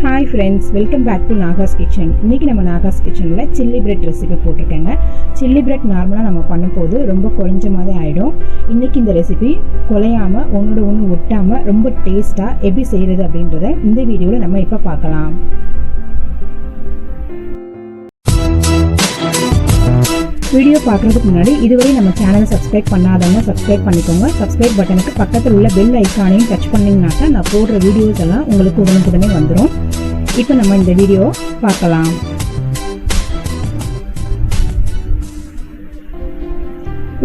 Hi friends, welcome back to Nagas Kitchen. இன்னைக்கு நம்ம Nagas Kitchenல chilli bread ரெசிபி போட்டிருக்கேங்க. chilli bread நார்மலா நம்ம பண்ணும்போது ரொம்ப குழஞ்ச மாதிரி ஆயிடும். இன்னைக்கு இந்த ரெசிபி குழையாம ஒண்ணோட ஒண்ணு ஒட்டாம ரொம்ப டேஸ்டா எப்படி செய்யறது அப்படின்றத இந்த வீடியோல நம்ம இப்ப பார்க்கலாம். வீடியோ பார்க்குறதுக்கு முன்னாடி இதுவரை நம்ம சேனலை சப்ஸ்கிரைப் பண்ணாதவங்க சப்ஸ்கிரைப் பண்ணிக்கோங்க. சப்ஸ்கிரைப் பட்டனுக்கு பக்கத்தில் உள்ள பெல் ஐக்கானையும் டச் பண்ணிங்கனாக்கா நான் போடுற வீடியோஸ் எல்லாம் உங்களுக்கு உடனுக்குடனே வந்துடும். இப்போ நம்ம இந்த வீடியோ பார்க்கலாம்.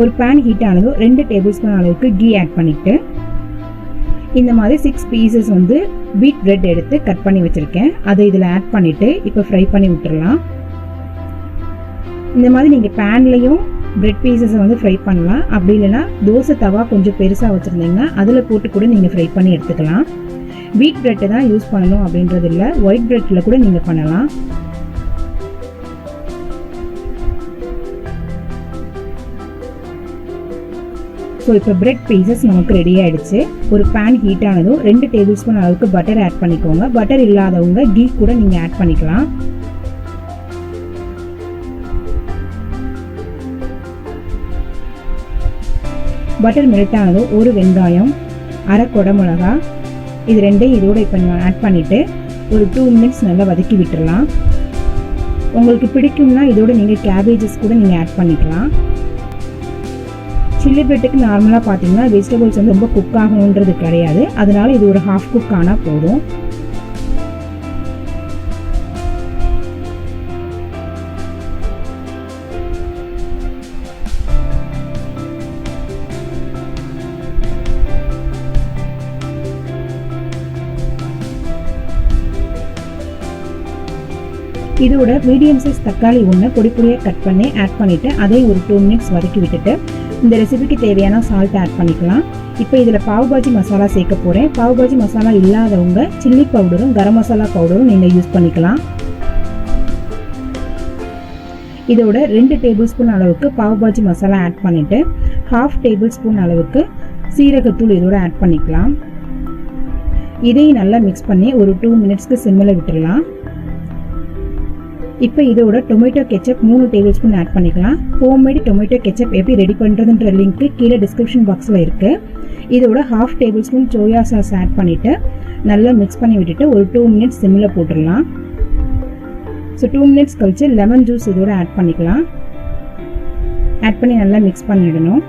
ஒரு பேன் ஹீட் ஆனதும் 2 டேபிள் ஸ்பூன் அளவுக்கு கீ ஆட் பண்ணிட்டு இந்த மாதிரி 6 பீசஸ் வீட் பிரெட் எடுத்து கட் பண்ணி வச்சுருக்கேன். அதை இதில் ஆட் பண்ணிவிட்டு இப்போ ஃப்ரை பண்ணி விட்டுடலாம். இந்த மாதிரி நீங்கள் பேன்லேயும் பிரெட் பீசஸை ஃப்ரை பண்ணலாம். அப்படி இல்லைன்னா தோசை தவா கொஞ்சம் பெருசாக வச்சுருந்தீங்கன்னா அதில் போட்டு கூட நீங்கள் ஃப்ரை பண்ணி எடுத்துக்கலாம். வீட் பிரெட்டை தான் யூஸ் பண்ணணும் அப்படின்றது இல்லை, ஒயிட் பிரெட்டில் கூட நீங்கள் பண்ணலாம். ஸோ இப்போ பிரெட் பீசஸ் நமக்கு ரெடி ஆகிடுச்சு. ஒரு பேன் ஹீட் ஆனதும் 2 டேபிள் ஸ்பூன் அளவுக்கு பட்டர் ஆட் பண்ணிக்கோங்க. பட்டர் இல்லாதவங்க கீ கூட நீங்கள் ஆட் பண்ணிக்கலாம். பட்டர் மெல்ட் ஆனதும் ஒரு வெங்காயம், அரை கொடை மிளகா, இது ரெண்டையும் இதோட இப்போ ஆட் பண்ணிவிட்டு ஒரு 2 மினிட்ஸ் நல்லா வதக்கி விட்டுடலாம். உங்களுக்கு பிடிக்கும்னா இதோட நீங்கள் கேபேஜஸ் கூட நீங்கள் ஆட் பண்ணிக்கலாம். சில்லி பிரெட்டுக்கு நார்மலாக பார்த்தீங்கன்னா வெஜிடபிள்ஸ் ரொம்ப குக் ஆகணுன்றது கிடையாது, அதனால இது ஒரு ஹாஃப் குக் ஆனால் போதும். இதோட மீடியம் சைஸ் தக்காளி ஒன்று பொடி பொடியாக கட் பண்ணி ஆட் பண்ணிவிட்டு அதையும் ஒரு 2 மினிட்ஸ் வதக்கி விட்டுட்டு இந்த ரெசிபிக்கு தேவையான சால்ட் ஆட் பண்ணிக்கலாம். இப்போ இதில் பாவ்பாஜி மசாலா சேர்க்க போகிறேன். பாவ்பாஜி மசாலா இல்லாதவங்க சில்லி பவுடரும் கரம் மசாலா பவுடரும் நீங்கள் யூஸ் பண்ணிக்கலாம். இதோட 2 டேபிள் ஸ்பூன் அளவுக்கு பாவ்பாஜி மசாலா ஆட் பண்ணிவிட்டு 1/2 டேபிள் ஸ்பூன் அளவுக்கு சீரகத்தூள் இதோட ஆட் பண்ணிக்கலாம். இதையும் நல்லா மிக்ஸ் பண்ணி ஒரு 2 மினிட்ஸ்க்கு சிம்மில் விட்டுடலாம். இப்போ இதோட tomato ketchup 3 tablespoon add பண்ணிக்கலாம். ஹோம்மேட் டொமேட்டோ கெச்சப் எப்படி ரெடி பண்ணுறதுன்ற லிங்க்கு கீழே டிஸ்கிரிப்ஷன் பாக்ஸில் இருக்குது. இதோட 1/2 tablespoon soya sauce add பண்ணிவிட்டு நல்லா மிக்ஸ் பண்ணி விட்டுட்டு ஒரு 2 மினிட்ஸ் சிம்மில் போட்டுடலாம். ஸோ 2 மினிட்ஸ் கழிச்சு லெமன் ஜூஸ் இதோட ஆட் பண்ணிக்கலாம். ஆட் பண்ணி நல்லா மிக்ஸ் பண்ணிவிடணும்.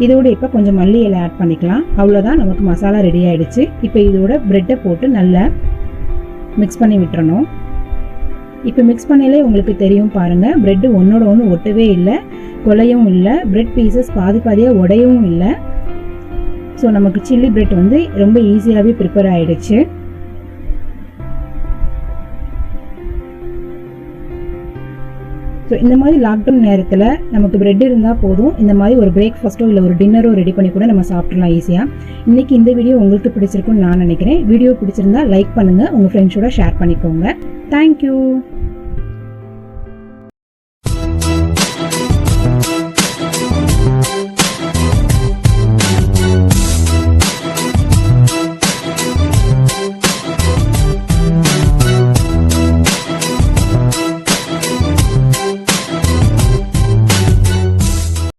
இதோட இப்போ கொஞ்சம் மல்லி இலை ஆட் பண்ணிக்கலாம். அவ்வளோதான், நமக்கு மசாலா ரெடி ஆகிடுச்சு. இப்போ இதோட ப்ரெட்டை போட்டு நல்லா மிக்ஸ் பண்ணி விட்டுறணும். இப்போ மிக்ஸ் பண்ணலே உங்களுக்கு தெரியும் பாருங்கள், ப்ரெட்டு ஒன்றோட ஒன்று ஒட்டவே இல்லை, கொலையும் இல்லை, ப்ரெட் பீசஸ் பாதியாக உடையவும் இல்லை. ஸோ நமக்கு சில்லி ப்ரெட் ரொம்ப ஈஸியாகவே ப்ரிப்பேர் ஆகிடுச்சு. ஸோ இந்த மாதிரி லாக்டவுன் நேரத்தில் நமக்கு பிரெட் இருந்தால் போதும், இந்த மாதிரி ஒரு பிரேக்ஃபாஸ்ட்டோ இல்லை ஒரு டின்னரோ ரெடி பண்ணி கூட நம்ம சாப்பிட்றலாம் ஈஸியாக. இன்றைக்கி இந்த வீடியோ உங்களுக்கு பிடிச்சிருக்குன்னு நான் நினைக்கிறேன். வீடியோ பிடிச்சிருந்தா லைக் பண்ணுங்கள், உங்கள் ஃப்ரெண்ட்ஸோட ஷேர் பண்ணிக்கோங்க. தேங்க்யூ.